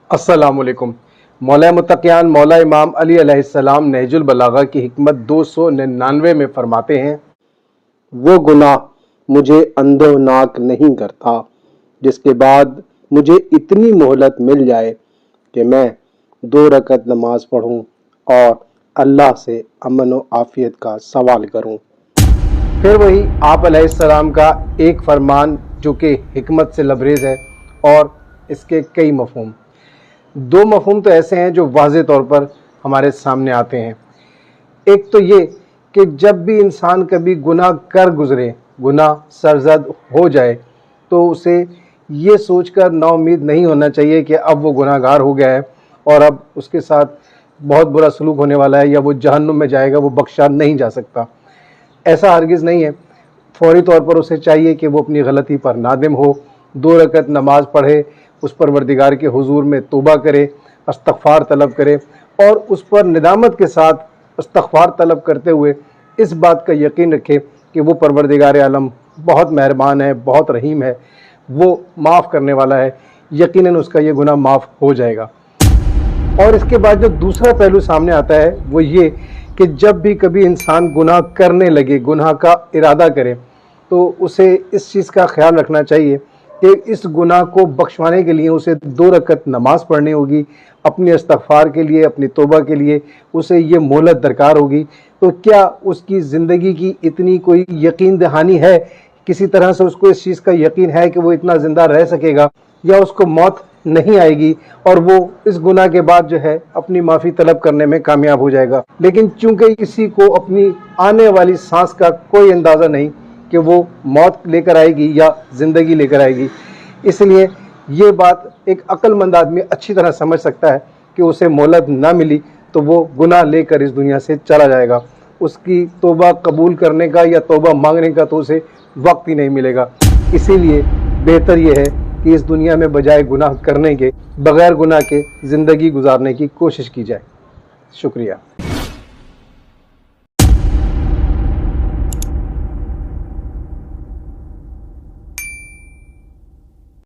अस्सलाम वालेकुम। मौला मुत्तक़ियान मौला इमाम अली अलैहिस्सलाम नहजुल बलागा की हिकमत 299 में फरमाते हैं, वो गुनाह मुझे अंदोनाक नहीं करता जिसके बाद मुझे इतनी मोहलत मिल जाए कि मैं 2 रकत नमाज पढ़ूं और अल्लाह से अमन व आफियत का सवाल करूं। फिर वही आप अलैहिस्सलाम का एक फरमान जो कि हिकमत से लबरेज है और इसके कई मफ़हूम। 2 मफ़हूम तो ऐसे हैं जो वाज़ेह तौर पर हमारे सामने आते हैं। एक तो ये कि जब भी इंसान कभी गुनाह कर गुज़रे, गुनाह सरज़द हो जाए, तो उसे ये सोचकर नाउम्मीद नहीं होना चाहिए कि अब वो गुनाहगार हो गया है और अब उसके साथ बहुत बुरा सलूक होने वाला है या वो जहन्नुम में जाएगा, वो बख्शा नहीं जा सकता। ऐसा हरगिज़ नहीं है। फ़ौरी तौर पर उसे चाहिए कि वो अपनी गलती पर नादिम हो, 2 रकत नमाज पढ़े, उस परवरदिगार के हुजूर में तौबा करे, इस्तग़फ़ार तलब करे और उस पर निदामत के साथ इस्तग़फ़ार तलब करते हुए इस बात का यकीन रखे कि वो परवरदिगार आलम बहुत मेहरबान है, बहुत रहीम है, वो माफ़ करने वाला है। यकीनन उसका ये गुनाह माफ़ हो जाएगा। और इसके बाद जो दूसरा पहलू सामने आता है वो ये कि जब भी कभी इंसान गुनाह करने लगे, गुनाह का इरादा करे, तो उसे इस चीज़ का ख्याल रखना चाहिए कि इस गुनाह को बख्शवाने के लिए उसे 2 रकत नमाज पढ़नी होगी, अपने इस्तग़फ़ार के लिए, अपनी तौबा के लिए उसे ये मोहलत दरकार होगी। तो क्या उसकी ज़िंदगी की इतनी कोई यकीन दहानी है, किसी तरह से उसको इस चीज़ का यकीन है कि वो इतना ज़िंदा रह सकेगा या उसको मौत नहीं आएगी और वो इस गुनाह के बाद जो है अपनी माफ़ी तलब करने में कामयाब हो जाएगा। लेकिन चूंकि किसी को अपनी आने वाली सांस का कोई अंदाज़ा नहीं कि वो मौत लेकर आएगी या ज़िंदगी लेकर आएगी, इसलिए ये बात एक अक्लमंद आदमी अच्छी तरह समझ सकता है कि उसे मोहलत ना मिली तो वो गुनाह लेकर इस दुनिया से चला जाएगा। उसकी तौबा कबूल करने का या तौबा मांगने का तो उसे वक्त ही नहीं मिलेगा। इसीलिए बेहतर ये है कि इस दुनिया में बजाय गुनाह करने के, बग़ैर गुनाह के ज़िंदगी गुजारने की कोशिश की जाए। शुक्रिया।